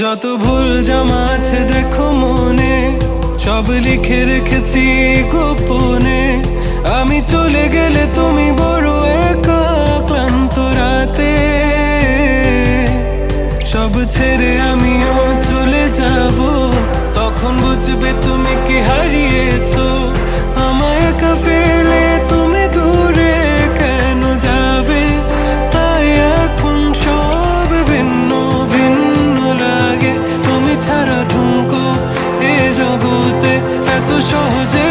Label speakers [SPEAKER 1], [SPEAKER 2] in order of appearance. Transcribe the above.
[SPEAKER 1] যত ভুল জামা আছে দেখো মনে, সব লিখে রেখেছি গোপনে। আমি চলে গেলে তুমি বড় একা ক্লান্ত রাতে, সব ছেড়ে আমিও চলে যাব। তখন বুঝবে তুমি কি হারিয়েছো, আমায় একা ফেলে তুমি দূরে কেন যাবে। তাই এখন সব ভিন্ন ভিন্ন লাগে, তুমি ছাড়া ঠুমকো এ জগতে এত সহজে